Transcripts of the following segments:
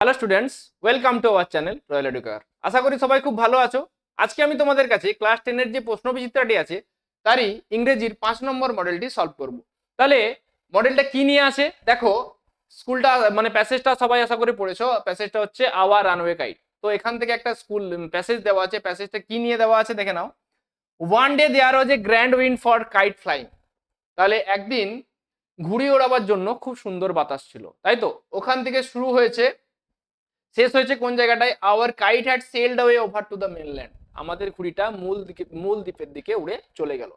Hello students, welcome to our channel Royal Educare. আশা করি সবাই খুব ভালো আছো। আজকে আমি তোমাদের কাছে ক্লাস 10 এর যে প্রশ্নবিচিত্রাটি আছে তারই ইংরেজির 5 নম্বর মডেলটি সলভ করব। তাহলে মডেলটা কি নিয়ে আসে দেখো। স্কুলটা মানে প্যাসেজটা সবাই আশা করি পড়েছো। প্যাসেজটা হচ্ছে আওয়ার রানওয়ে গাইড। তো এখান থেকে একটা স্কুল প্যাসেজ দেওয়া আছে। প্যাসেজটা কি নিয়ে দেওয়া আছে দেখে নাও। One day there was a grand wind for kite flying. তাহলে একদিন ঘুড়ি ওড়াবার জন্য খুব সুন্দর বাতাস ছিল, তাই তো। ওখান থেকে শুরু হয়েছে, শেষ হয়েছে কোন জায়গাটায়? Our kite had sailed away over to the mainland. আমাদের ঘুড়িটা মূল দ্বীপের দিকে উড়ে চলে গেল।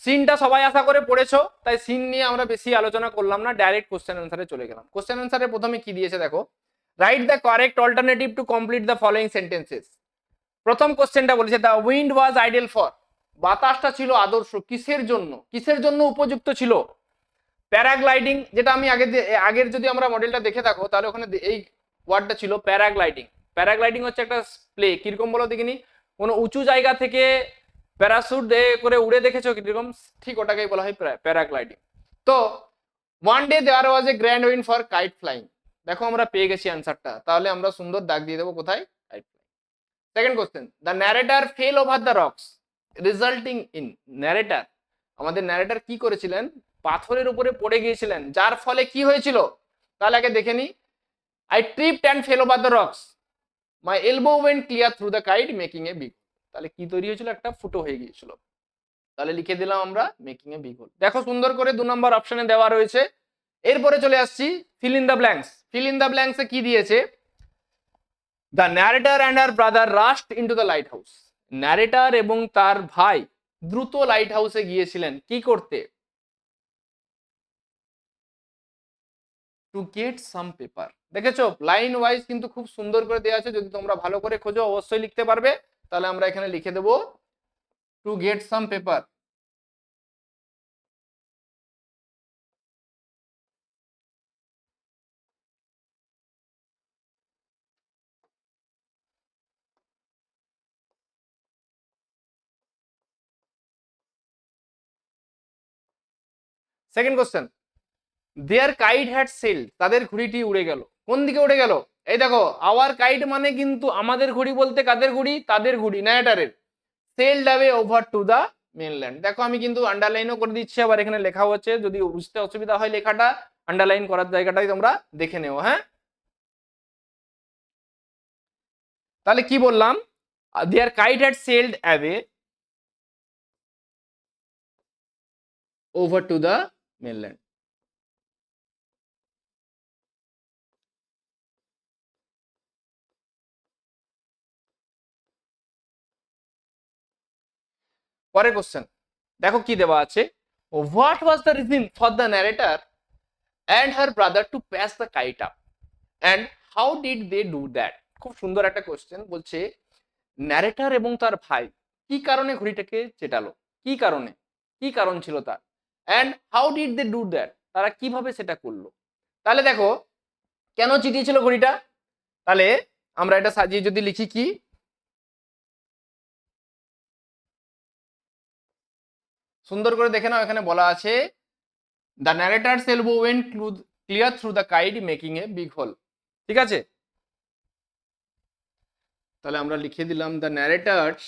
সিনটা সবাই আশা করে পড়েছো, তাই সিন নিয়ে আমরা বেশি আলোচনা করলাম না, ডাইরেক্ট কোশ্চেন অ্যান্সারে চলে গেলাম। কোশ্চেন অ্যান্সারে প্রথমে কি দিয়েছে দেখো, write the correct alternative to complete the following sentences. প্রথম কোশ্চেনটা বলেছে the wind was ideal for. বাতাসটা ছিল আদর্শ কিসের জন্য? কিসের জন্য উপযুক্ত ছিল? প্যারাগ্লাইডিং, যেটা আমি আগের যদি আমরা মডেলটা দেখে থাকো তাহলে ওখানে এই ওয়ার্ডটা ছিল প্যারাগ্লাইডিং। প্যারাগ্লাইডিং হচ্ছে একটা প্লে, কিরকম বলো দেখিনি? কোনো উঁচু জায়গা থেকে প্যারাসুট করে উড়ে দেখেছো কিরকম? ঠিক ওটাকেই বলা হয় প্যারাগ্লাইডিং। তো one day there was a grand win for kite flying. দেখো আমরা পেয়ে গেছি অ্যান্সারটা, তাহলে আমরা সুন্দর দাগ দিয়ে দেবো কোথায়? Kite flying. Second question, the narrator fell over the rocks resulting in. Narrator, আমাদের ন্যারেটার কি করেছিলেন? পাথরের উপরে পড়ে গিয়েছিলেন, যার ফলে কি হয়েছিল? তাহলে আগে দেখে নি। I tripped and fail over the rocks, my elbow went clear through the kite making a big. তাহলে কি তৈরি হয়েছিল? একটা ফুটো হয়ে গিয়েছিল। তাহলে লিখে দিলাম আমরা মেকিং এ বিগ হোল। দেখো সুন্দর করে 2 নম্বর অপশনে দেওয়া রয়েছে। এরপরে চলে আসছি fill in the blanks. Fill in the ব্ল্যাঙ্কসে কি দিয়েছে? The narrator and her brother rushed into the lighthouse. ন্যারেটার এবং তার ভাই দ্রুত লাইট হাউসে গিয়েছিলেন কি করতে? To get some paper. দেখেছো লাইন ওয়াইজ কিন্তু খুব সুন্দর করে দেওয়া আছে, যদি তোমরা ভালো করে খোঁজো অবশ্যই লিখতে পারবে। তাহলে আমরা এখানে লিখে দেবো to get some paper. Second question, their kite had sailed. তাদের ঘুড়িটি উড়ে গেল। কোন দিকে উড়ে গেল? এই দেখো, আওয়ার কাইট মানে কিন্তু আমাদের ঘুড়ি বলতে কাদের ঘুড়ি? তাদের ঘুড়ি, ন্যারেটারের। Sailed away over to the mainland. দেখো আমি কিন্তু আন্ডারলাইনও করে দিচ্ছি, আবার এখানে লেখাও হচ্ছে, যদি বুঝতে অসুবিধা হয় লেখাটা আন্ডারলাইন করার জায়গাটাই তোমরা দেখে নেও। হ্যাঁ, তাহলে কি বললাম? Their kite had sailed away over to the mainland. পরের কোশ্চেন দেখো কি দেওয়া আছে, what was the reason for the narrator and her brother to patch the kite up and how did they do that. খুব সুন্দর একটা question. বলছে narrator এবং তার ভাই কি কারণে ঘড়িটাকে চেটালো, কি কারণে, কি কারণ ছিল তার, and how did they do that, তারা কিভাবে সেটা করলো। তাহলে দেখো কেন চিটিয়েছিল ঘড়িটা, তাহলে আমরা এটা সাজিয়ে যদি লিখি কি, সুন্দর করে দেখে নাও। এখানে বলা আছে the narrator's elbow went clear through the kite making a big whole. ঠিক আছে, তাহলে আমরা লিখে দিলাম দ্য ন্যারেটার্স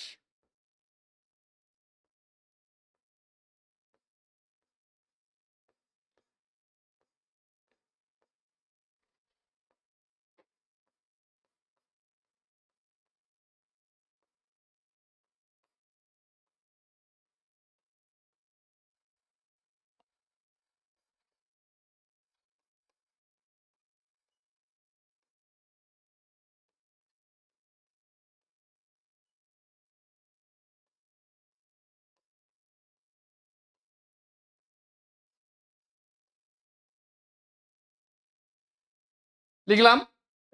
লিখলাম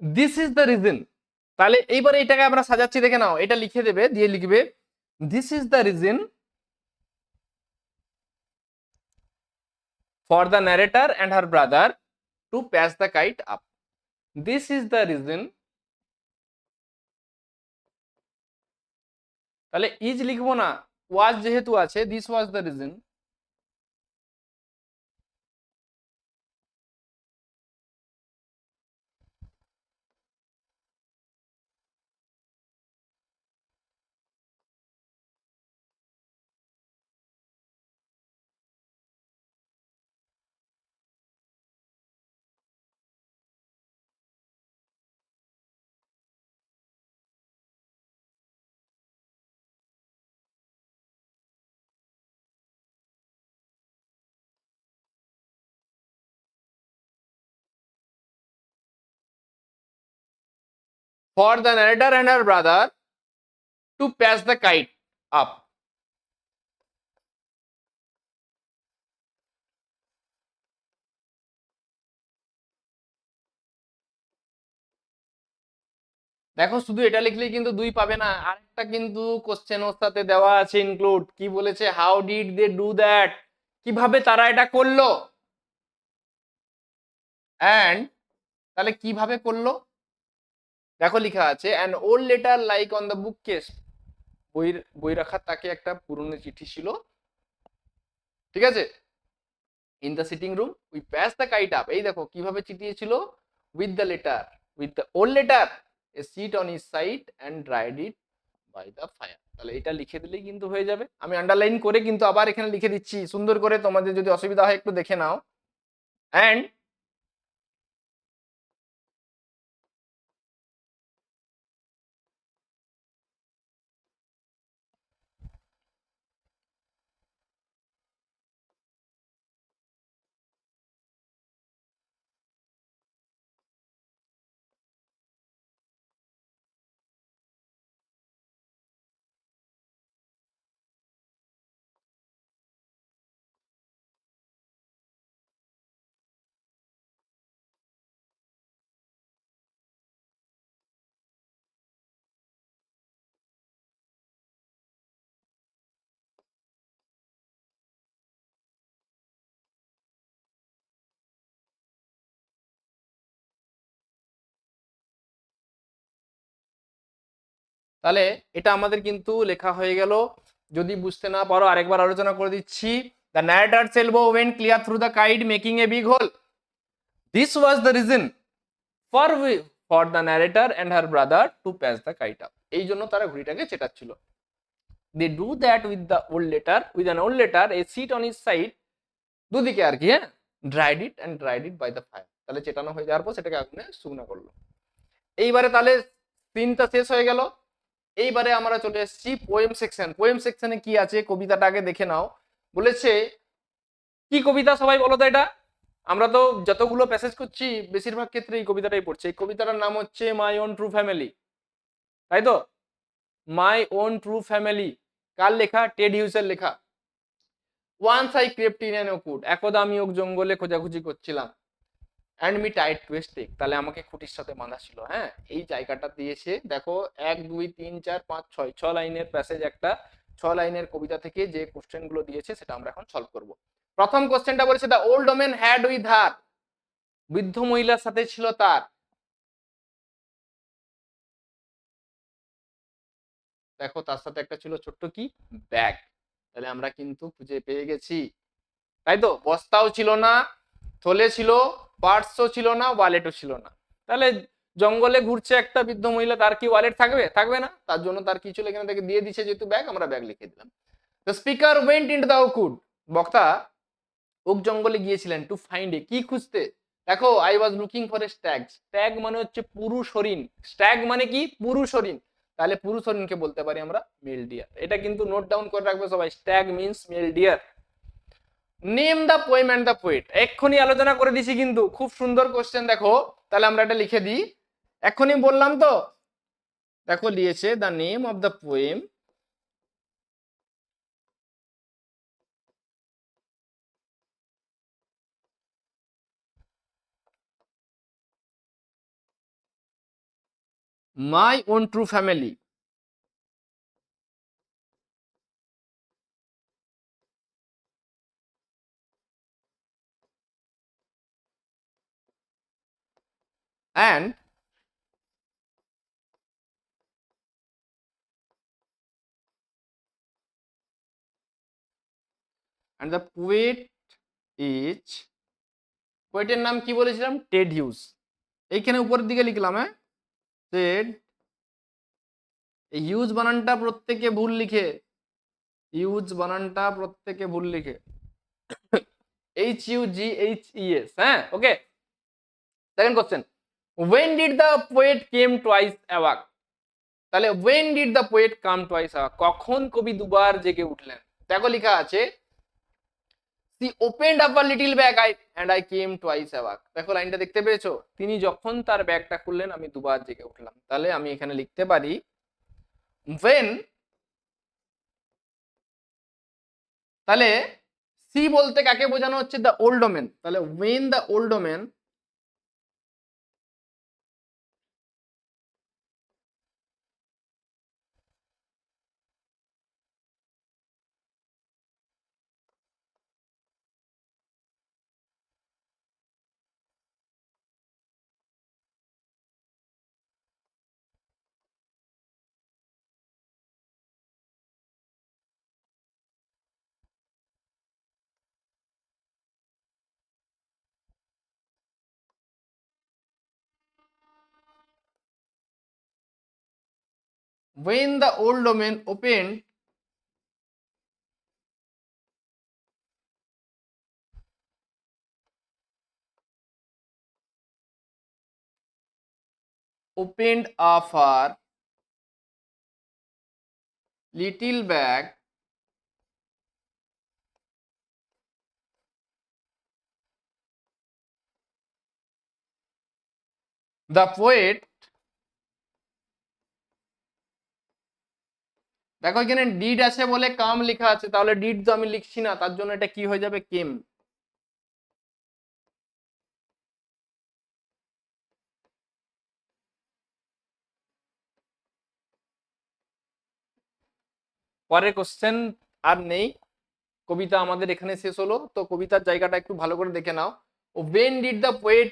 দিস ইজ দ্য রিজন। তাহলে এইবারে এটাকে আমরা সাজাচ্ছি, দেখে নাও। এটা লিখে দেবে, দিয়ে লিখবে this is the reason for the narrator and her brother to patch the kite up. This is the reason, তাহলে ইজ লিখবো না, ওয়াজ যেহেতু আছে, this was the reason. For the narrator and her brother to patch the kite up. দেখো শুধু এটা লিখলেই কিন্তু 2 পাবে না, আরেকটা কিন্তু কোশ্চেন ওর সাথে দেওয়া আছে ইনক্লুড। কি বলেছে? How did they do that, কিভাবে তারা এটা করলো। অ্যান্ড তাহলে কিভাবে করলো, দেখো লেখা আছে an old letter like on the bookcase, বই রাখার তাকে একটা পুরনো চিঠি ছিল, ঠিক আছে। In the sitting room we patch the kite up, এই দেখো কিভাবে চিঠিয়েছিল, with the letter, with the old letter a sit on his side and dried it by the fire. তাহলে এটা লিখে দিলেই কিন্তু হয়ে যাবে। আমি আন্ডারলাইন করে কিন্তু আবার এখানে লিখে দিচ্ছি সুন্দর করে, তোমাদের যদি অসুবিধা হয় একটু দেখে নাও। অ্যান্ড তাহলে এটা আমাদের কিন্তু লেখা হয়ে গেল। যদি বুঝতে না পারো আরেকবার আলোচনা করে দিচ্ছি। The narrator's elbow went clear through the kite making a big hole. This was the reason for for the narrator and her brother to patch the kite up, এই জন্য তারা ঘুড়িটাকে চেটাচ্ছিল। They do that with the old letter, with an old letter a sit on his side, দুদিকে আর কি, হ্যাঁ, dried it by the fire. তাহলে চেটানো হয়ে যাওয়ার পর সেটাকে আগুনে শুকনো করলো। এইবারে তাহলে সিনটা শেষ হয়ে গেল। এইবারে আমরা চলে এসেছি পোয়েম সেকশন। পোয়েম সেকশনে কি আছে কবিতাটা আগে দেখে নাও। বলেছে কি কবিতা সবাই বলো তো এটা? আমরা তো যতগুলো প্যাসেজ করছি বেশিরভাগ ক্ষেত্রে এই কবিতাটাই পড়ছি। এই কবিতাটার নাম হচ্ছে মাই ওন ট্রু ফ্যামিলি, তাই তো? মাই ওন ট্রু ফ্যামিলি কার লেখা? টেড হিউসের লেখা। Once I crept in an oakwood, একদা আমি ওক জঙ্গলে খোঁজাখুঁজি করছিলাম। And me tight to a stake, তাহলে আমাকে খুঁটির সাথে বাঁধা ছিল। হ্যাঁ, এই জায়গাটা দিয়েছে দেখো, 1 2 3 4 5 6 6 লাইনের প্যাসেজ একটা। 6 লাইনের কবিতা থেকে যে কোশ্চেন গুলো দিয়েছে সেটা আমরা এখন সলভ করব। প্রথম কোশ্চেনটা বলেছে the old women had with her, বৃদ্ধ মহিলার সাথে ছিল তার, দেখো তার সাথে একটা ছিল ছোট্ট কি ব্যাগ। তাহলে আমরা কিন্তু খুঁজে পেয়ে গেছি, তাই তো? বস্তাও ছিল না, থলে ছিল, পার্সও ছিল না, ওয়ালেটও ছিল না। তাহলে জঙ্গলে ঘুরছে একটা বৃদ্ধ মহিলা, তার কি ওয়ালেট থাকবে? থাকবে না। তার জন্য তার কিছু এখানে থেকে দিয়ে দিচ্ছে, যেহেতু ব্যাগ, আমরা ব্যাগ লিখে দিলাম। The speaker went into the ওকুড, বক্তা ওক জঙ্গলে গিয়েছিলেন টু ফাইন্ড এ, কি খুঁজতে? দেখো I was looking for a stag, stag মানে হচ্ছে পুরুষ হরিণ, স্ট্যাগ মানে কি পুরুষ হরিণ। তাহলে পুরুষ হরিণকে বলতে পারি আমরা মেল ডিয়ার। এটা কিন্তু নোট ডাউন করে রাখবে সবাই, stag means male deer. Name the poem and the poet, এক্ষুনি আলোচনা করে দিছি কিন্তু, খুব সুন্দর কোশ্চেন দেখো। তাহলে আমরা এটা লিখে দিই, এক্ষুনি বললাম তো। দেখো দিয়েছে the name of the poem my own true family, and the poet is, পোয়েটের নাম কি বলেছিলাম? Ted huge. এইখানে উপরের দিকে লিখলাম, হ্যাঁ, টেড। এই হিউজ বানানটা প্রত্যেকে ভুল লিখে, হিউজ বানানটা প্রত্যেকে ভুল লিখে, HUGHES, হ্যাঁ, okay. Second question, when did the poet came twice awake, তাহলে when did the poet come twice awake, কখন কবি দুবার জেগে উঠলেন? দেখো লেখা আছে she opened up a little bag and I came twice awake. দেখো লাইনটা দেখতে পেয়েছো, তিনি যখন তার ব্যাগটা খুললেন আমি দুবার জেগে উঠলাম। তাহলে আমি এখানে লিখতে পারি when, তাহলে সি বলতে কাকে বোঝানো হচ্ছে? The old women. তাহলে when the old women when the old woman opened up her little bag, the poet, দেখো এখানে ডিড আছে বলে কাম লেখা আছে, তাহলে ডিড তো আমি লিখছি না, তার জন্য এটা কি হয়ে যাবে? কেম। পরের কোশ্চেন আর নেই, কবিতা আমাদের এখানে শেষ হলো। তো কবিতার জায়গাটা একটু ভালো করে দেখে নাও। when did the poet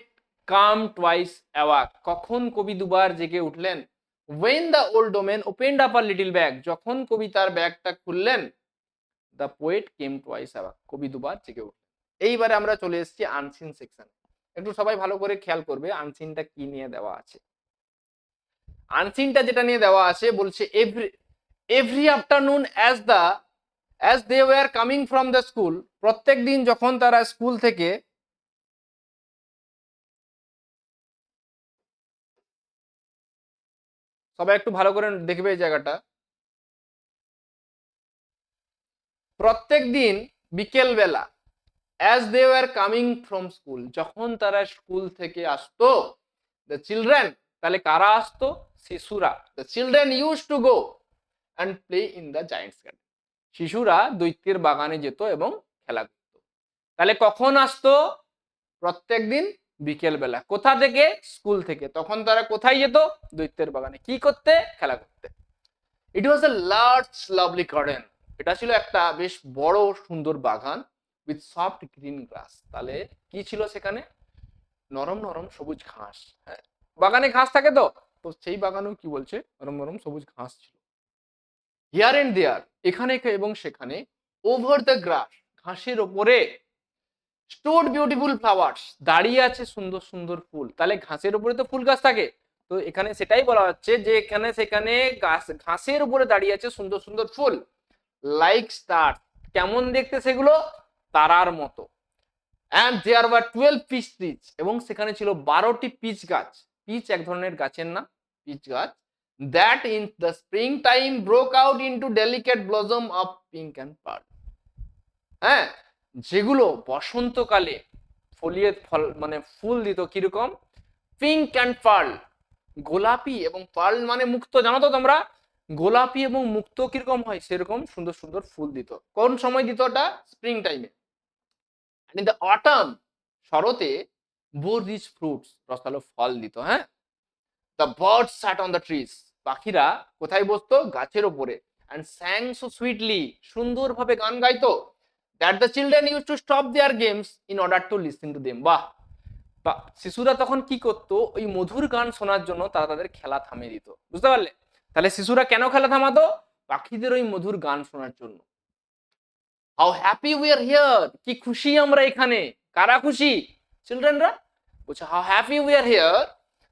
come twice awake, কখন কবি দুবার জেগে উঠলেন? when the old woman opened up a little bag, যখন কবি তার ব্যাগটা খুললেন। the poet came twice awake, কবি দুবার জেগে উঠলেন। এইবারে আমরা চলে এসেছি আনসিন সেকশন। একটু সবাই ভালো করে খেয়াল করবে আনসিনটা কি নিয়ে দেওয়া আছে। আনসিনটা যেটা নিয়ে দেওয়া আছে বলছে every afternoon as they were coming from the school, প্রত্যেক দিন যখন তারা স্কুল থেকে সবাই একটু ভালো করে দেখবে এই জায়গাটা। প্রত্যেক দিন বিকেল বেলা as they were coming from school, যখন তারা স্কুল থেকে আসতো, দ্য চিলড্রেন, তাহলে কারা আসতো? শিশুরা। The children use to go and play in the giant's garden, শিশুরা দৈত্যের বাগানে যেত এবং খেলা করত। তাহলে কখন আসতো? প্রত্যেক দিন বিকেল বেলা। কোথা থেকে? স্কুল থেকে। তখন তারা কোথায় যেত? দৈত্যের বাগানে। কি করতে? খেলা করতে। ইট was a large lovely garden, এটা ছিল একটা বেশ বড় সুন্দর বাগান, উইথ সফট গ্রিন গ্রাস। তাহলে কি ছিল সেখানে? নরম নরম সবুজ ঘাস। হ্যাঁ, বাগানে ঘাস থাকে তো, তো সেই বাগানেও কি বলছে? নরম নরম সবুজ ঘাস ছিল। হিয়ার এন্ড দেয়ার, এখানে এবং সেখানে, ওভার দ্য গ্রাস, ঘাসের ওপরে, স্টোড বিউটিফুল ফ্লাওয়ার্স, দাঁড়িয়ে আছে সুন্দর সুন্দর ফুল। তাহলে ঘাসের উপরে তো ফুল গাছ থাকে, তো এখানে সেটাই বলা হচ্ছে যে এখানে সেখানে ঘাসের উপরে দাঁড়িয়ে আছে সুন্দর সুন্দর ফুল। লাইক স্টার, কেমন দেখতে সেগুলো? তারার মতো। And there were 12 peach trees, এবং সেখানে ছিল 12টি পিচ গাছ। পিচ এক ধরনের গাছের নাম, পিচ গাছ। That in the spring time broke out into delicate blossom of pink and pearl, হ্যাঁ, যেগুলো বসন্তকালে ফলিয়ে ফল মানে ফুল দিত কিরকম? পিঙ্ক অ্যান্ড পার্ল, গোলাপি এবং পার্ল মানে মুক্ত, জানো তো তোমরা? গোলাপি এবং মুক্ত কিরকম হয় সেরকম সুন্দর সুন্দর ফুল দিত। কোন সময় দিত ওটা? স্প্রিং টাইমে। ইন দ্য অটাম, শরতে, বোর রিচ ফ্রুটস, রসালো ফল দিত। হ্যাঁ, the birds sat on the trees, পাখিরা কোথায় বসতো? গাছের ওপরে। অ্যান্ড স্যাং সো সুইটলি, সুন্দরভাবে গান গাইতো। That the children use to stop their games in order to listen to them. বাহ, শিশুরা তখন কি করতো? ওই মধুর গান শোনার জন্য তারা তাদের খেলা থামিয়ে দিত। বুঝতে পারলে? তাহলে শিশুরা কেন খেলা থামাতো? পাখিদের ওই মধুর গান শোনার জন্য। How happy we are here, কি খুশি আমরা এখানে। কারা খুশি? চিলড্রেনরা। বলছে how happy we are here,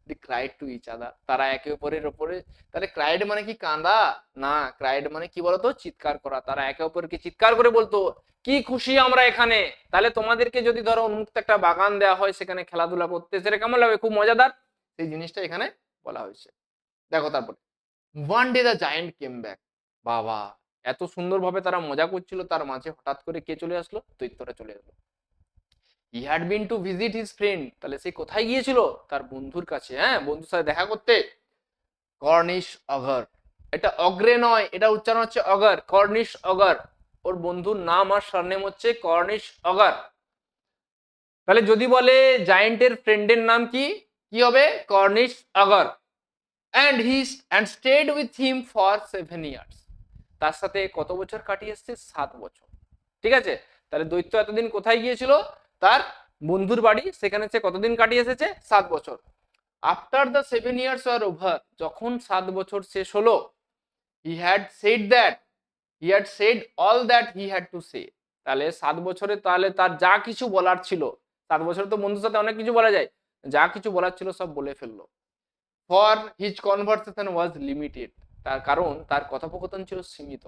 they cried to each other, তারা একে অপরের ওপরে। তাহলে ক্রাইড মানে কি কাঁদা? না, ক্রাইড মানে কি বলতো? চিৎকার করা। তারা একে অপরকে চিৎকার করে বলতো কি খুশি আমরা এখানে। তাহলে তোমাদেরকে যদি ধরো উন্মুক্ত একটা বাগান দেওয়া হয়, সেখানে খেলাধুলা করতে, সেটা কেমন লাগবে? খুব মজাদার। সেই জিনিসটা এখানে বলা হয়েছে। দেখো তারপরে, one day the giant came back. বাবা, এত সুন্দরভাবে তারা মজা করছিল, তার মাঝে হঠাৎ করে কে চলে আসলো? দৈত্যটা চলে আসলো। He had been to visit his friend, তাহলে সে কোথায় গিয়েছিল? তার বন্ধুর কাছে, হ্যাঁ, বন্ধুর সাথে দেখা করতে। কর্নিশ অগর, এটা অগ্রে নয়, এটা উচ্চারণ হচ্ছে অগর, কর্নিশ অগর। ওর বন্ধুর নাম আর সারনেম হচ্ছে কর্নিশ অগর। তাহলে যদি বলে জায়েন্টের ফ্রেন্ডের নাম কি, কি হবে? Corniche অগর। and stayed with him for 7 years, তার সাথে কত বছর কাটিয়ে এসেছে? 7 বছর। ঠিক আছে, তাহলে দৈত্য এতদিন কোথায় গিয়েছিল? তার বন্ধুর বাড়ি, সেখানে সে কতদিন কাটিয়ে এসেছে? 7 বছর। After the 7 years are over, যখন 7 বছর শেষ হলো, he had said all that he had to say, তাহলে 7 বছরে তাহলে তার যা কিছু বলার ছিল, 7 বছরে তো বন্ধুর সাথে অনেক কিছু বলা যায়, যা কিছু বলার ছিল সব বলে ফেললো। For his conversation was limited, তার কারণ তার কথোপকথন ছিল সীমিত।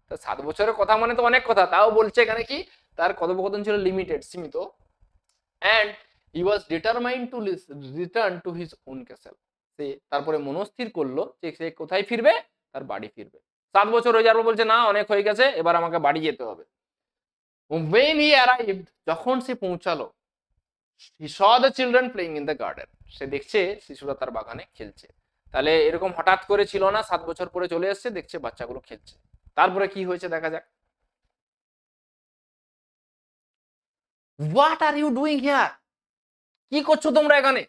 তা 7 বছরের কথা মানে তো অনেক কথা, তাও বলছে এখানে কি তার কথোপকথন ছিল লিমিটেড, সীমিত। And he was determined to return to his own castle, সে তারপরে মনস্থির করলো যে সে কোথায় ফিরবে? তার বাড়ি ফিরবে। 7 বছর হয়ে যাওয়ার পর বলছে না, অনেক হয়ে গেছে, এবার আমাকে বাড়ি যেতে হবে। when he arrived, যখন সে পৌঁছালো, he saw the children playing in the garden, সে দেখছে শিশুরা তার বাগানে খেলছে। তাহলে এরকম হঠাৎ করে ছিল না, 7 বছর পরে চলে এসেছে, দেখছে বাচ্চাগুলো খেলছে। তারপরে কি হয়েছে দেখা যাক। What are you doing here, কি করছো তোমরা এখানে?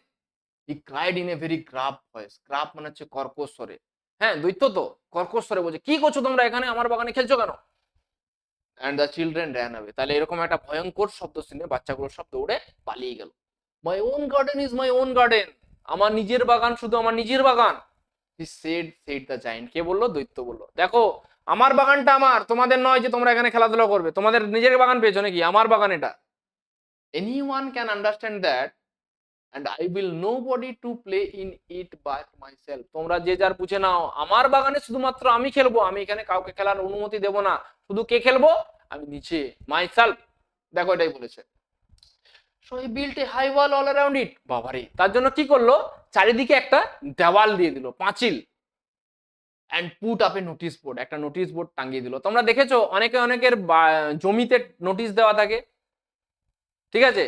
He cried in a very grave voice, grave মানে হচ্ছে কর্কশ স্বরে, হ্যাঁ দৈত্য তো কর্কশ স্বরে বলছে কি করছো তোমরা এখানে, আমার বাগানে খেলছো কেন? And the children ran away, তাহলে এরকম একটা ভয়ঙ্কর শব্দ শুনে বাচ্চাগুলো সব দৌড়ে পালিয়ে গেল। My own garden is my own garden, আমার নিজের বাগান শুধু আমার নিজের বাগান। হি সেড দ্য জায়ান্ট, কে বললো? দৈত্য বললো, দেখো আমার বাগানটা আমার, তোমাদের নয় যে তোমরা এখানে খেলাধুলা করবে, তোমাদের নিজের বাগান পেয়েছো নাকি? আমার বাগান এটা। Anyone can understand that and I will nobody to play in it but myself, তোমরা যে যার বুঝে নাও, আমার বাগানে শুধুমাত্র আমি খেলবো, আমি এখানে কাউকে খেলার অনুমতি দেব না, শুধু কে খেলবো? আমি নিচে, মাইসেলফ। দেখো এটাই বলেছে। So he built a high wall all around it, বাবারে, তার জন্য কি করলো? চারিদিকে একটা দেওয়াল দিয়ে দিল, পাঁচিল। And put up A notice board, একটা নোটিশ বোর্ড টাঙিয়ে দিল। তোমরা দেখেছো অনেকে অনেকের জমিতে নোটিশ দেওয়া থাকে, ঠিক আছে,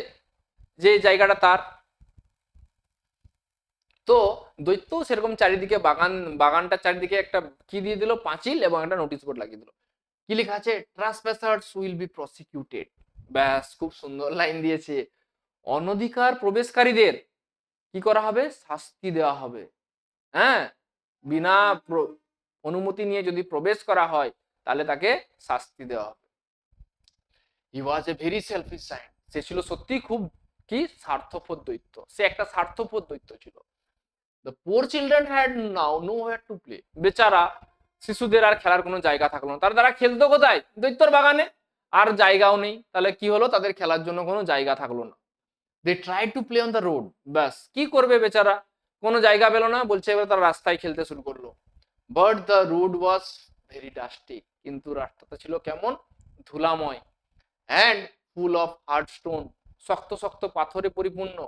যে জায়গাটা তার। তো দৈত্য সেরকম চারিদিকে বাগানটার চারিদিকে একটা কি দিয়ে দিল? পাঁচিল, এবং একটা নোটিশ বোর্ড লাগিয়ে দিল। কি লেখা আছে? ট্রাসপাসার্স উইল বি প্রসিকিউটেড। ব্যাস, খুব সুন্দর লাইন দিয়েছে। অনধিকার প্রবেশকারীদের কি করা হবে? শাস্তি দেওয়া হবে। হ্যাঁ, বিনা অনুমতি নিয়ে যদি প্রবেশ করা হয় তাহলে তাকে শাস্তি দেওয়া হবে। হি was a very selfish giant, সে ছিল সত্যি খুব কি স্বার্থপর দৈত্য, সে একটা স্বার্থপর দৈত্য ছিল। The poor children had now nowhere to play, বেচারা শিশুদের আর খেলার কোনো জায়গা থাকলো না, তারা খেলতো কোথায়? দৈত্যর বাগানে, আর জায়গাও নেই। তাহলে কি হলো? তাদের খেলার জন্য কোনো জায়গা থাকলো না। They tried to play on the road, ব্যাস কি করবে বেচারা, কোনো জায়গা পেলো না, বলছে এবার তারা রাস্তায় খেলতে শুরু করলো। But the road was very dusty, কিন্তু রাস্তাটা ছিল কেমন? ধুলাময়। And full of hard stone, শক্ত শক্ত পাথরে পরিপূর্ণ।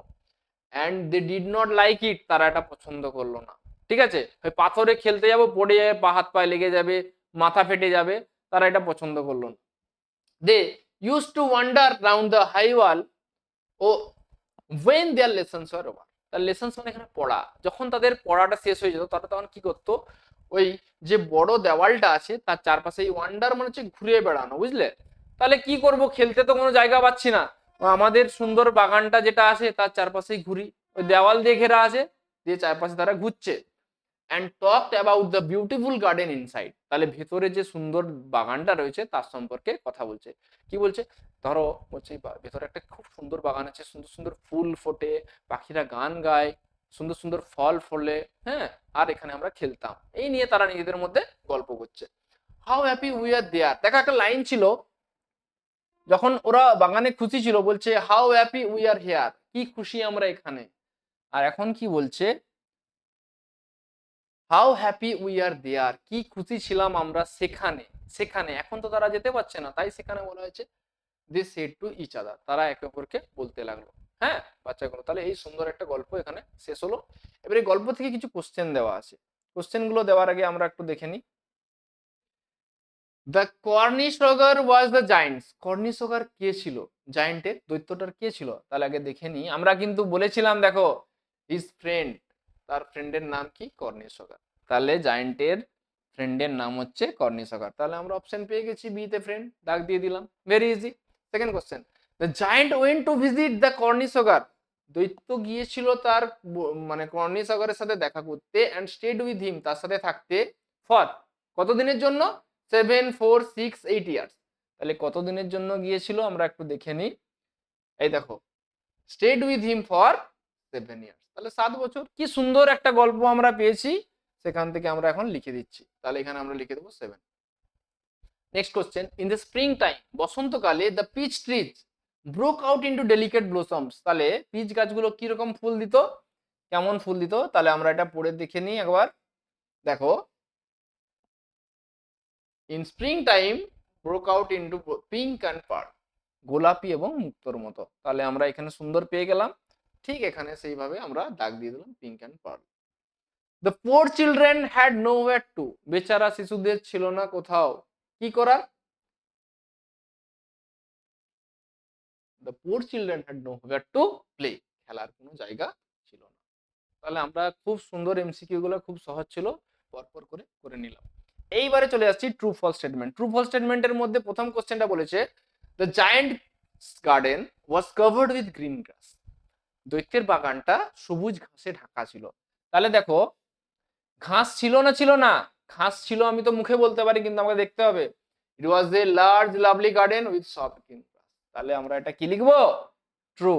And they did not like it, তারা এটা পছন্দ করলো না। ঠিক আছে, ওই পাথরে খেলতে যাবো, পড়ে যাবে, হাত পায়ে লেগে যাবে, মাথা ফেটে যাবে, তারা এটা পছন্দ করলো না। They use to wander round the high wall ও when their lessons are over, তার লেসন্স মানে এখানে পড়া, যখন তাদের পড়াটা শেষ হয়ে যেত তারা তখন কি করতো? ওই যে বড় দেওয়ালটা আছে তার চারপাশে ওয়ান্ডার মানে হচ্ছে ঘুরে বেড়ানো, বুঝলে? তাহলে কি করব, খেলতে তো কোনো জায়গা পাচ্ছি না, আমাদের সুন্দর বাগানটা যেটা আছে তার চারপাশেই ঘুরি, ওই দেওয়াল দিয়ে ঘেরা আছে, দিয়ে চারপাশে তারা ঘুরছে। And talked about the beautiful garden inside, তাহলে ভেতরে যে সুন্দর বাগানটা রয়েছে তার সম্পর্কে কথা বলছে। কি বলছে? ধরো বলছে ভেতরে একটা খুব সুন্দর বাগান আছে, সুন্দর সুন্দর ফুল ফোটে, পাখিরা গান গায়, সুন্দর সুন্দর ফল ফলে, হ্যাঁ, আর এখানে আমরা খেলতাম। এই নিয়ে তারা নিজেদের মধ্যে গল্প করছে। হাউ হ্যাপি উই আর দেয়ার, দেখো একটা লাইন ছিল, যখন ওরা বাগানে খুশি ছিল বলছে how happy we are here, কি খুশি আমরা এখানে। আর এখন কি বলছে? How happy we are there, কি খুশি ছিলাম আমরা সেখানে। সেখানে এখন তো তারা যেতে পারছে না, তাই সেখানে বলা হয়েছে they said to each other, তারা একে অপরকে বলতে লাগলো। হ্যাঁ বাচ্চাগুলো, তাহলে এই সুন্দর একটা গল্প এখানে শেষ হলো। এবারে গল্প থেকে কিছু কোশ্চেন দেওয়া আছে, কোশ্চেন গুলো দেওয়ার আগে আমরা একটু দেখে নিই। The Cornish ogre was the giants. Cornish ogre কে ছিল? জায়েন্টের দৈত্যটার কে ছিল? তাহলে আগে দেখে নিই। আমরা কিন্তু বলেছিলাম দেখো হিজ ফ্রেন্ড, তার ফ্রেন্ডের নাম কি? কর্নিশগার। তাহলে জায়েন্টের ফ্রেন্ডের নাম হচ্ছে কর্নিশগার। তাহলে আমরা অপশন পেয়ে গেছি বি তে ফ্রেন্ড, দাগ দিয়ে দিলাম। Very easy. Second question, the giant went to visit the Cornish ogre. দৈত্য গিয়েছিল তার মানে কর্নিশগারের সাথে দেখা করতে অ্যান্ড স্টেড উইথ হিম, তার সাথে থাকতে ফর কতদিনের জন্য? 7 4 6 8 ইয়ার্স। তাহলে কতদিনের জন্য গিয়েছিল আমরা একটু দেখে নিই। এই দেখো, stayed with him for 7 years, তাহলে 7 বছর। কি সুন্দর একটা গল্প আমরা পেয়েছি, সেখান থেকে আমরা এখন লিখে দিচ্ছি। তাহলে এখানে আমরা লিখে দেবো 7। Next question, in the spring time, বসন্তকালে the peach trees broke out into delicate blossoms. তাহলে পিচ গাছগুলো কিরকম ফুল দিত? কেমন ফুল দিত? তাহলে আমরা এটা পড়ে দেখে নিই একবার। দেখো, in spring time broke out into pink and pearl, গোলাপি এবং মুক্তোর মতো। তাহলে আমরা এখানে সুন্দর পেয়ে গেলাম। ঠিক এখানে সেইভাবে আমরা দাগ দিয়ে দিলাম pink and pearl. The poor children had nowhere to, বেচারা শিশুদের ছিল না কোথাও কি করার? The poor children had nowhere to play, খেলার কোনো জায়গা ছিল না। তাহলে আমরা খুব সুন্দর এমসিকিউ গুলো, খুব সহজ ছিল, পরপর করে করে নিলাম। এইবারে চলে যাচ্ছি true false statement. True false স্টেটমেন্টের মধ্যে প্রথম কোশ্চেনটা বলেছে the giant garden was covered with green grass. দৈত্যের বাগানটা সবুজ ঘাসে ঢাকা ছিল। তাহলে দেখো, ঘাস ছিল না ছিল না? ঘাস ছিল, আমি তো মুখে বলতে পারি, কিন্তু আমাকে দেখতে হবে। It was a large lovely garden with soft green grass. তাহলে আমরা এটা কি লিখবো? ট্রু।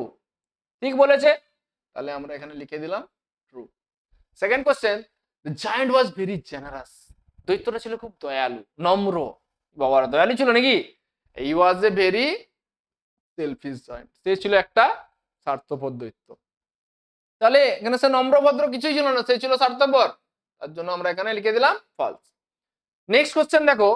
ঠিক বলেছে, তাহলে আমরা এখানে লিখে দিলাম true. Second question, the giant was very generous. দৈত্যটা ছিল খুব দয়ালু, নম্র। বাবার দয়ালু ছিল নাকি? He was a very selfish giant, সে ছিল একটা স্বার্থপর দৈত্য। তাহলে এখানে সে নম্রভদ্র কিছুই ছিল না, সে ছিল স্বার্থপর। তার জন্য আমরা এখানে লিখে দিলাম ফলস। নেক্সট কোশ্চেন দেখো,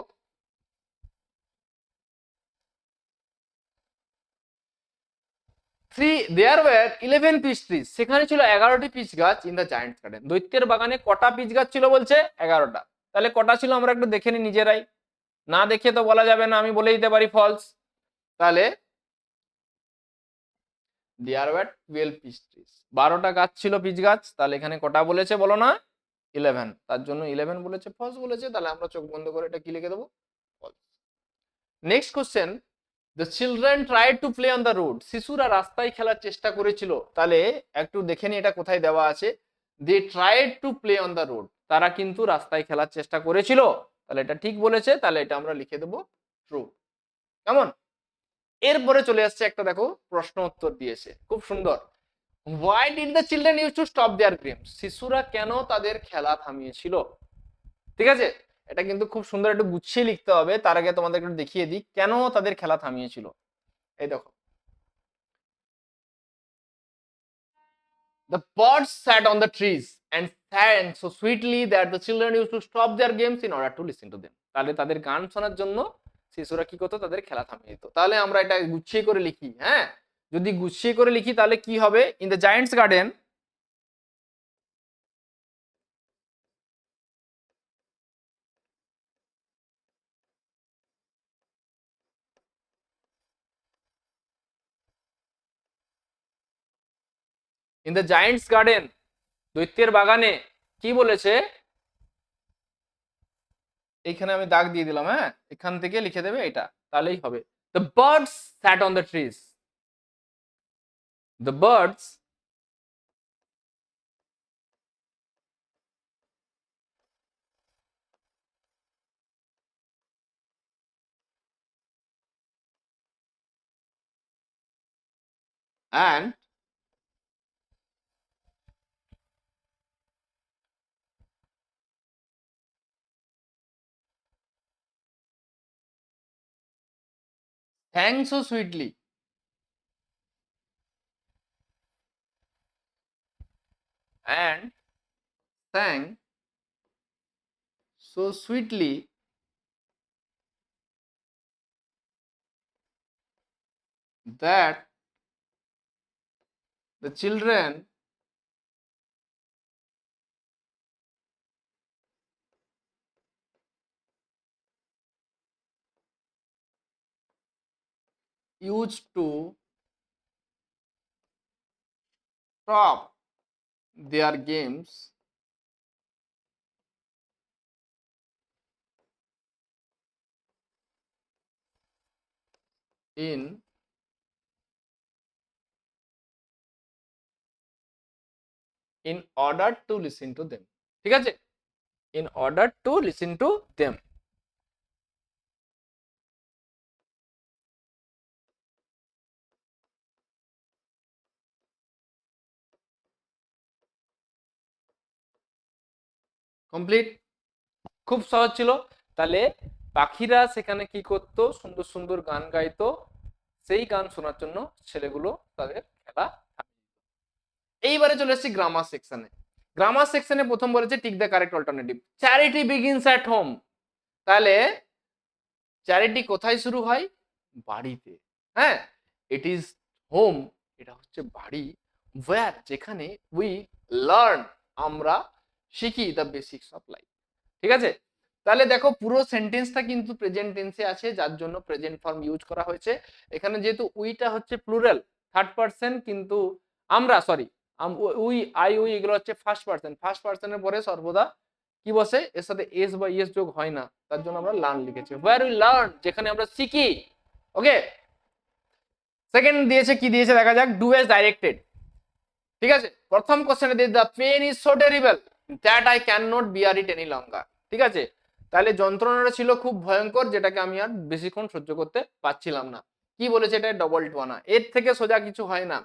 দেয়ার ওয়্যার 11 পিচ ট্রিজ, সেখানে ছিল 11টি পিচ গাছ ইন দ্য জায়ান্টস গার্ডেন। দৈত্যের বাগানে কটা পিচ গাছ ছিল বলছে? 11টা। তাহলে কটা ছিল আমরা একটু দেখে নিই নিজেরাই, না দেখে তো বলা যাবে না, আমি বলে দিতে পারি ফলস। তাহলে দেয়ার ওয়্যার 12 পিচ ট্রিজ, 12টা গাছ ছিল পিচ গাছ। তাহলে এখানে কটা বলেছে বলো না? 11, তার জন্য 11 বলেছে, ফলস বলেছে। তাহলে আমরা চোখ বন্ধ করে এটা কি লিখে দেবো? False. Next question, the children tried to play on the road, শিশুরা রাস্তায় খেলার চেষ্টা করেছিল। তাহলে একটু দেখে নি এটা কোথায় দেওয়া আছে। They tried to play on the road, তারা কিন্তু রাস্তায় খেলার চেষ্টা করেছিল। তাহলে এটা ঠিক বলেছে, তাহলে এটা আমরা লিখে দেবো ট্রু। কেমন? এরপরে চলে আসছে একটা, দেখো প্রশ্ন উত্তর দিয়েছে খুব সুন্দর। Why did the children use to stop their games, শিশুরা কেন তাদের খেলা থামিয়েছিল? ঠিক আছে, এটা কিন্তু খুব সুন্দর একটু গুছিয়ে লিখতে হবে। তার আগে তোমাদের একটু দেখিয়ে দিই কেন তাদের খেলা থামিয়েছিল। এই দেখো, the birds sat on the trees and sang so sweetly that the children used to stop their games in order to listen to them. তাহলে তাদের গান শোনার জন্য শিশুরা কি করতো? তাদের খেলা থামিয়ে দিত। তাহলে আমরা এটা গুছিয়ে করে লিখি। হ্যাঁ, যদি গুছিয়ে করে লিখি তাহলে কি হবে? In the giant's garden, in the giant's garden, দৈত্যের বাগানে কি বলেছে? এইখানে আমি দাগ দিয়ে দিলাম। হ্যাঁ, এখান থেকে লিখে দেবে এটা, তাহলেই হবে। The birds sat on the trees, the birds and sang so sweetly, and sang so sweetly that the children used to stop their games in order to listen to them. ঠিক আছে, in order to listen to them. Complete, খুব সহজ ছিল। তাহলে পাখিরা সেখানে কি করতো, সুন্দর সুন্দর গান গাইতো, সেই গান শোনার জন্য ছেলেগুলো তাদের খেলা। এইবারে চলে এসেছি গ্রামার সেকশনে। গ্রামার সেকশনে প্রথম বলেছে tick the correct alternative. Charity begins at home, তাহলে চ্যারিটি কোথায় শুরু হয়? বাড়িতে। হ্যাঁ, ইট ইজ হোম, এটা হচ্ছে বাড়ি। ওয়্যার, যেখানে উই লার্ন, আমরা শিখি দ্য বেসিক্স অফ লাইফ। ঠিক আছে, তাহলে দেখো পুরো সেন্টেন্সটা কিন্তু প্রেজেন্ট টেন্সে আছে, যার জন্য প্রেজেন্ট ফর্ম ইউজ করা হয়েছে। এখানে যেহেতু উইটা হচ্ছে প্লুরাল, থার্ড পারসন, কিন্তু আমরা সরি উই, আই, উই এগুলো হচ্ছে ফার্স্ট পারসন। ফার্স্ট পারসনের পরে সর্বদা কি বসে? এর সাথে এস বা ইএস যোগ হয় না, তার জন্য আমরা লার্ন লিখেছি। ওয়্যার উই লার্ন, যেখানে আমরা শিখি। ওকে, সেকেন্ড দিয়েছে, কি দিয়েছে দেখা যাক। Do as directed. ঠিক আছে, প্রথম কোশ্চেনে দিয়ে the pain is so terrible that I can not bear it any longer. ঠিক আছে, তাহলে যন্ত্রণাটা ছিল খুব ভয়ঙ্কর, যেটাকে আমি আর বেশিক্ষণ সহ্য করতে পারছিলাম না। কি বলেছে? এটা ডবল টু আনা, এর থেকে সোজা কিছু হয় না।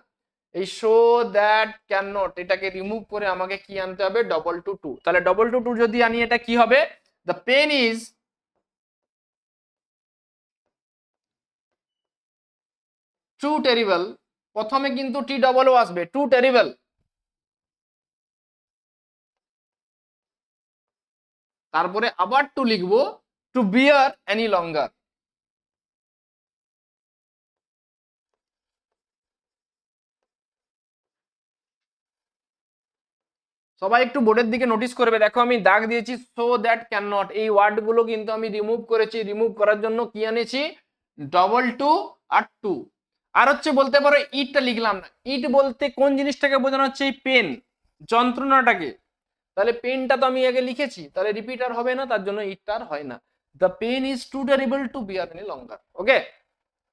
এই শো দ্যাট ক্যান নট, এটাকে রিমুভ করে আমাকে কি আনতে হবে? Double too to. তাহলে ডবল টু টু যদি আনি, এটা কি হবে? The pain is too terrible. প্রথমে কিন্তু টি ডবল ও আসবে, টু টেরিবল। তারপরে আবার টু লিখবো, টু বিয়ার এনি লঙ্গার। সবাই একটু বোর্ডের দিকে নোটিস করবে, দেখো আমি দাগ দিয়েছি সো দ্যাট ক্যান নট, এই ওয়ার্ড গুলো কিন্তু আমি রিমুভ করেছি। রিমুভ করার জন্য কি আনেছি? ডবল টু আর টু। আর হচ্ছে বলতে পারো ইটটা লিখলাম না। ইট বলতে কোন জিনিসটাকে বোঝানো হচ্ছে? এই পেন, যন্ত্রণাটাকে। তাহলে পেনটা তো আমি আগে লিখেছি, তাহলে রিপিট আর হবে না, তার জন্য ইটটা আর হয় না। The pain is too terrible to bear any longer. Okay,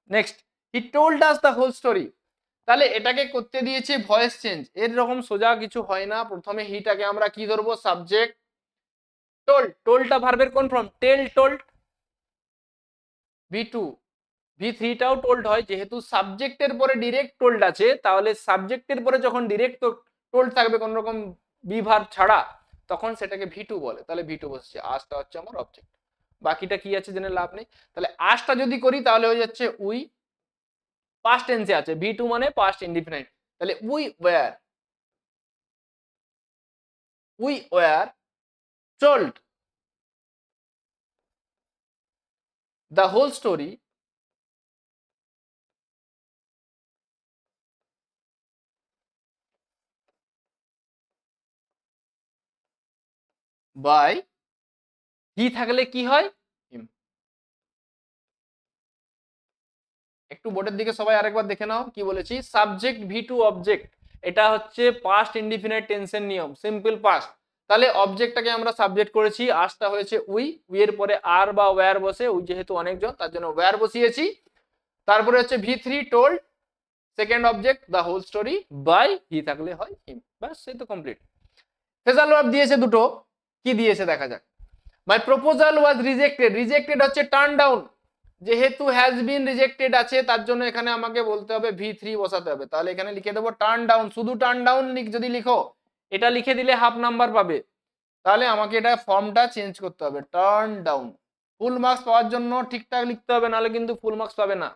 next, he told us the whole story. তাহলে এটাকে করতে দিয়েছে ভয়েস চেঞ্জ। এর রকম সোজা কিছু হয় না। প্রথমে হিটাকে আমরা কি ধরবো? সাবজেক্ট। টোল্ড, টোল্ডটা ভার্বের কোন form? Tell, told. V two, V থ্রিটাও টোল্ড হয়, যেহেতু সাবজেক্টের পরে ডিরেক্ট টোল্ড আছে, তাহলে সাবজেক্টের পরে যখন ডিরেক্ট টোল্ড থাকবে কোন রকম বি ভার্ব ছাড়া, তখন সেটাকে ভি টু বলে। তাহলে ভি টু বসছে, আজটা হচ্ছে আমার অবজেক্ট। বাকিটা কি আছে জেনে লাভ নেই। তাহলে আজটা যদি করি তাহলে হয়ে যাচ্ছে উই, পাস্ট টেন্সে আছে, ভি টু মানে পাস্ট ইনডিফিনাইট। তাহলে we were told the whole story by, হি থাকলে কি হয়? হিম। একটু বোর্ডের দিকে সবাই আরেকবার দেখে নাও, কি বলেছি? সাবজেক্ট ভি টু অবজেক্ট, এটা হচ্ছে পাস্ট ইনডিফিনাইট টেন্সের নিয়ম, সিম্পল পাস্ট। তাহলে অবজেক্টটাকে আমরা সাবজেক্ট করেছি, আজটা হয়েছে উই, উই এর পরে আর বা ওয়্যার বসে, উই যেহেতু অনেকজন তার জন্য ওয়্যার বসিয়েছি। তারপরে হচ্ছে V three told, second object the whole story, by, he থাকলে হয় হিম। ব্যাস, সেই তো কমপ্লিট। ফেজাল ভার্ব দিয়েছে দুটো, কি দিয়েছে দেখা যাক। My proposal was rejected, rejected হচ্ছে টার্ন ডাউন, যেহেতু হ্যাজ বিন রিজেক্টেড আছে তার জন্য এখানে আমাকে বলতে হবে ভি থ্রি বসাতে হবে। তাহলে এখানে লিখে দেবো টার্ন ডাউন। শুধু টার্ন ডাউন যদি লিখো, এটা লিখে দিলে হাফ নাম্বার পাবে। তাহলে আমাকে এটা ফর্মটা চেঞ্জ করতে হবে, টার্ন ডাউন। ফুল মার্কস পাওয়ার জন্য ঠিকঠাক লিখতে হবে, নাহলে কিন্তু ফুল মার্কস পাবে না।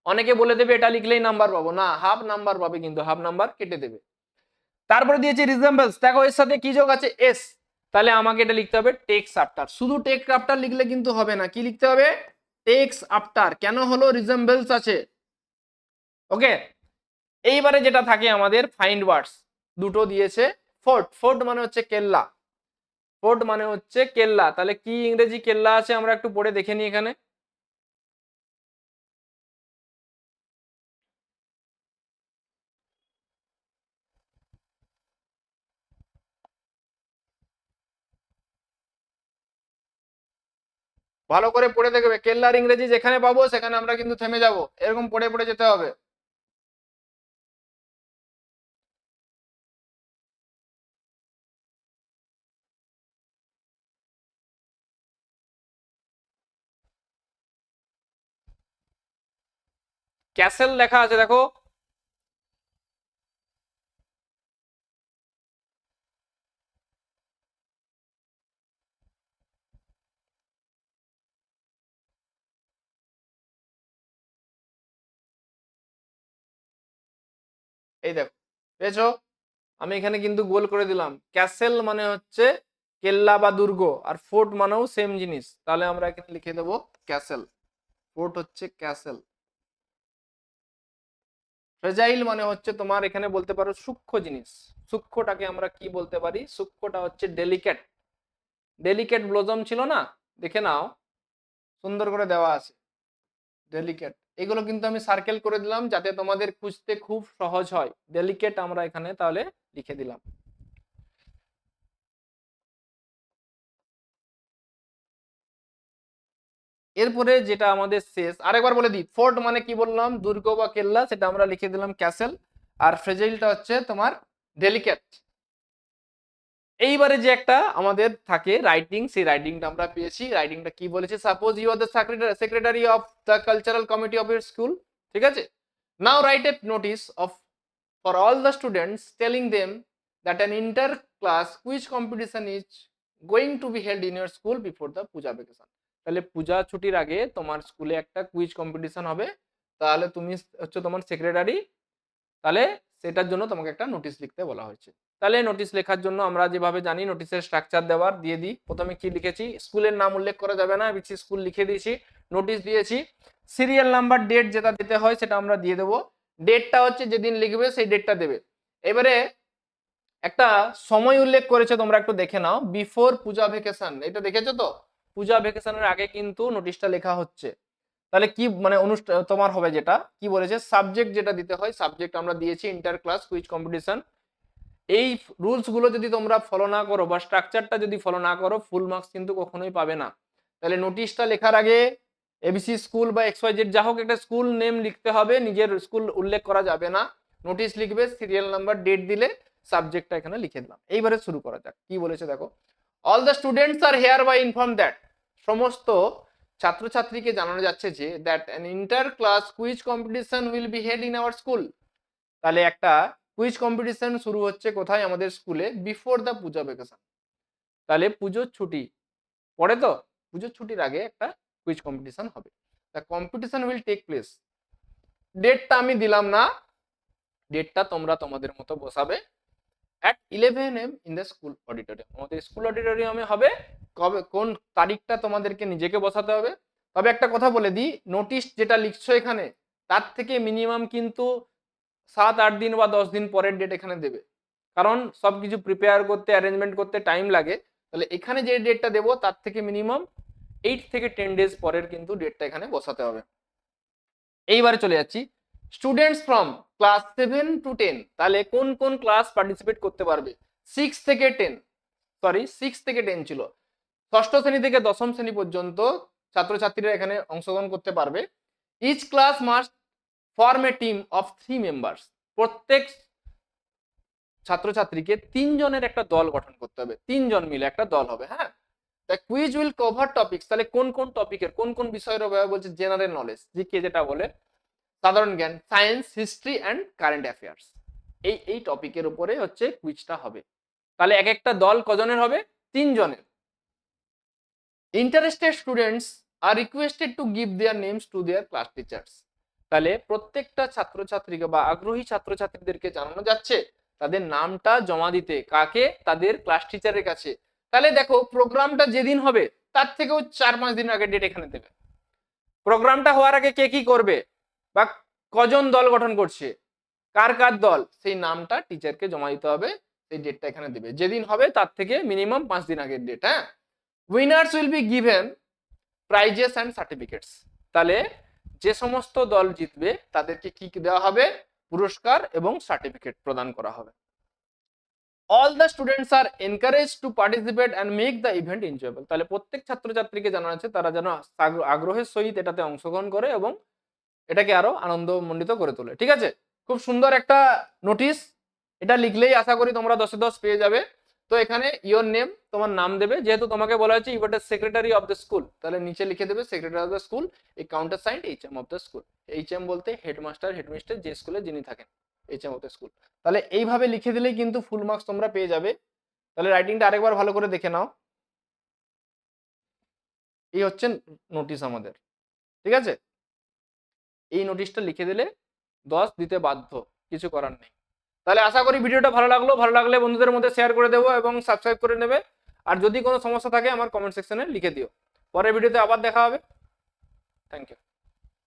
অনেকে বলে দেবে এটা লিখলেই নাম্বার পাবো, না, হাফ নাম্বার পাবে, কিন্তু হাফ নাম্বার কেটে দেবে। তারপরে দিয়েছে রিজেম্বলস, দেখো এর সাথে কি যোগ আছে? এস। তাহলে আমাকে এটা লিখতে হবে টেক্স আফটার। শুধু টেক্স আফটার লিখলে কিন্তু হবে না, কি লিখতে হবে? Takes after. কেন হলো? রিজেম্বলস আছে। ওকে, এইবারে যেটা থাকে আমাদের ফাইন্ড ওয়ার্ডস, দুটো দিয়েছে। ফোর্ট, ফোর্ট মানে হচ্ছে কেল্লা, ফোর্ট মানে হচ্ছে কেল্লা। তাহলে কি ইংরেজি কেল্লা আছে আমরা একটু পড়ে দেখে নিই। এখানে ভালো করে পড়ে দেখবে, কেল্লার ইংরেজি যেখানে পাবো সেখানে আমরা কিন্তু থেমে যাব, এরকম পড়ে পড়ে যেতে হবে। ক্যাসেল লেখা আছে দেখো, এই দেখো পেয়েছো, আমি এখানে কিন্তু গোল করে দিলাম। ক্যাসেল মানে হচ্ছে কেল্লা বা দুর্গ, আর ফোর্ট মানেও সেম জিনিস, তাহলে আমরা এখানে লিখে দেবো ক্যাসেল। ফোর্ট হচ্ছে ক্যাসেল। ফ্রেজাইল মানে হচ্ছে তোমার এখানে বলতে পারো সূক্ষ্ম জিনিস। সূক্ষ্মটাকে আমরা কি বলতে পারি? সূক্ষ্মটা হচ্ছে ডেলিকেট। ডেলিকেট ব্লজম ছিল না, দেখে নাও সুন্দর করে দেওয়া আছে ডেলিকেট। এগুলো কিন্তু আমি সার্কেল করে দিলাম যাতে তোমাদের খুঁজতে খুব সহজ হয়। ডেলিকেট আমরা এখানে তাহলে লিখে দিলাম। এরপরে যেটা আমাদের শেষ, আরেকবার বলে দিই, ফোর্ট মানে কি বললাম, দুর্গ বা কেল্লা, সেটা আমরা লিখে দিলাম ক্যাসেল। আর ফ্রেজাইলটা হচ্ছে তোমার ডেলিকেট। এইবারে যে একটা আমাদের থাকে রাইটিং, সেই রাইটিংটা আমরা পেয়েছি। রাইটিংটা কি বলেছে? Suppose you are the secretary of the cultural committee of your school, ঠিক আছে? Now write a notice of for all the students telling them that an inter class quiz competition is going to be held in your school before the Puja vacation. তাহলে পূজা ছুটির আগে তোমার স্কুলে একটা quiz competition হবে, তাহলে তুমি হচ্ছে তোমার সেক্রেটারি, তাহলে সেটার জন্য তোমাকে একটা নোটিশ লিখতে বলা হয়েছে। তাহলে নোটিশ লেখার জন্য আমরা যেভাবে জানি নোটিশের স্ট্রাকচার দেওয়ার দিয়ে দিই। প্রথমে কি লিখেছি? স্কুলের নাম উল্লেখ করা যাবে না, বিসি স্কুল লিখে দিয়েছি, নোটিশ দিয়েছি। সিরিয়াল নাম্বার, ডেট যেটা দিতে হয় সেটা আমরা দিয়ে দেবো। ডেটটা হচ্ছে যেদিন লিখবে সেই ডেটটা দেবে। এবারে একটা সময় উল্লেখ করেছে, তোমরা একটু দেখে নাও, বিফোর পূজা ভ্যাকেশন, এটা দেখেছো তো? পূজা ভ্যাকেশনের আগে কিন্তু নোটিশটা লেখা হচ্ছে। তাহলে কি মানে অনুষ্ঠান তোমার হবে, যেটা কি বলেছে, সাবজেক্ট যেটা দিতে হয়, সাবজেক্ট আমরা দিয়েছি ইন্টার ক্লাস কুইজ কম্পিটিশন। এই রুলস গুলো যদি তোমরা ফলো না করো বা স্ট্রাকচারটা যদি ফলো না করো, ফুল মার্কস কিন্তু কখনোই পাবে না। তাহলে নোটিশটা লেখার আগে এবিসি স্কুল বা এক্সওয়াইজেড যা হোক একটা স্কুল নেম লিখতে হবে, নিজের স্কুল উল্লেখ করা যাবে না। নোটিশ লিখবে, সিরিয়াল নাম্বার, ডেট দিলে, সাবজেক্টটা এখানে লিখে দিলাম। এইবারে শুরু করা যাক, কি বলেছে দেখো। All the students are here by inform that, সমস্ত ছাত্রছাত্রীকে জানানো যাচ্ছে যে that an inter class quiz competition will be held in our school. তাহলে একটা কুইজ কম্পিটিশন শুরু হচ্ছে কোথায়? আমাদের স্কুলে, বিফোর দ্য পূজা ভ্যাকেশন। তাহলে পুজোর ছুটি পরে তো, পুজোর ছুটির আগে একটা কুইজ কম্পিটিশন হবে। The competition will take place, ডেটটা আমি দিলাম না, ডেটটা তোমরা তোমাদের মতো বসাবে, at 11 AM in the school auditorium. আমাদের স্কুল অডিটোরিয়ামে হবে। কবে, কোন তারিখটা তোমাদেরকে নিজেকে বসাতে হবে। তবে একটা কথা বলে দিই, নোটিশ যেটা লিখছো এখানে, তার থেকে মিনিমাম কিন্তু 7-8 দিন বা 10 দিন পরের ডেট এখানে দেবে, কারণ সবকিছু প্রিপেয়ার করতে, অ্যারেঞ্জমেন্ট করতে টাইম লাগে। তাহলে এখানে যে ডেটটা দেবো তার থেকে মিনিমাম 8 থেকে 10 ডেজ পরের কিন্তু ডেটটা এখানে বসাতে হবে। এইবারে চলে যাচ্ছি, স্টুডেন্টস ফ্রম ক্লাস 7 to 10, তাহলে কোন কোন ক্লাস পার্টিসিপেট করতে পারবে? 6 থেকে 10 ছিল, ষষ্ঠ শ্রেণী থেকে দশম শ্রেণী পর্যন্ত ছাত্রছাত্রীরা এখানে অংশগ্রহণ করতে পারবে। Each class must form a team of 3 members, প্রত্যেক ছাত্রছাত্রীকে 3 জনের একটা দল গঠন করতে হবে, 3 জন মিলে একটা দল হবে। হ্যাঁ, the quiz will cover topics, তাহলে কোন কোন টপিকের, কোন কোন বিষয়ের হবে বলছে? জেনারেল নলেজ, জিকে যেটা বলে, সাধারণ জ্ঞান, science, history and current affairs, এই টপিকের উপরে হচ্ছে কুইজটা হবে। তাহলে এক একটা দল কজনের হবে? 3 জনের। Interested students are requested to give their names to their class teachers, তাহলে প্রত্যেকটা ছাত্রছাত্রীকে বা আগ্রহী ছাত্রছাত্রীদেরকে জানানো যাচ্ছে তাদের নামটা জমা দিতে, কাকে? তাদের ক্লাস টিচারের কাছে। তাহলে দেখো প্রোগ্রামটা যেদিন হবে তার থেকেও 4-5 দিন আগে ডেট এখানে দেবে। প্রোগ্রামটা হওয়ার আগে কে কি করবে বা কজন দল গঠন করছে, কার কার দল, সেই নামটা টিচারকে জমা দিতে হবে, সেই ডেটটা এখানে দেবে। যেদিন হবে তার থেকে মিনিমাম 5 দিন আগের ডেট। হ্যাঁ, winners will be given prices and certificates, তাহলে যে সমস্ত দল জিতবে তাদেরকে কি দেওয়া হবে? পুরস্কার এবং সার্টিফিকেট প্রদান করা হবে। All the students are encourage to participate and make the event enjoyable. তাহলে প্রত্যেক ছাত্রছাত্রীকে জানানো আছে তারা যেন আগ্রহের সহিত এটাতে অংশগ্রহণ করে এবং এটাকে আরো আনন্দমণ্ডিত করে তোলে। ঠিক আছে, খুব সুন্দর একটা নোটিশ, এটা লিখলেই আশা করি তোমরা 10 এ 10 পেয়ে যাবে। তো এখানে ইওর নেম, তোমার নাম দেবে, যেহেতু তোমাকে বলা হয়েছে you are secretary of the school, তাহলে নিচে লিখে দেবে সেক্রেটারি অফ দ্য স্কুল, এই counter signed HM of the school. HM বলতে হেডমাস্টার, হেডমিস্টার যে স্কুলে যিনি থাকেন, এইচএম অফ দ্য স্কুল। তাহলে এইভাবে লিখে দিলেই কিন্তু ফুল মার্কস তোমরা পেয়ে যাবে। তাহলে রাইটিংটা আরেকবার ভালো করে দেখে নাও। এই হচ্ছে নোটিশ আমাদের, ঠিক আছে। এই নোটিশটা লিখে দিলে 10 দিতে বাধ্য, কিছু করার নেই। তাহলে আশা করি ভিডিওটা ভালো লাগলো, ভালো লাগলে বন্ধুদের মধ্যে শেয়ার করে দেবো এবং সাবস্ক্রাইব করে নেবে। আর যদি কোনো সমস্যা থাকে আমার কমেন্ট সেকশনে লিখে দিও। পরের ভিডিওতে আবার দেখা হবে। Thank you.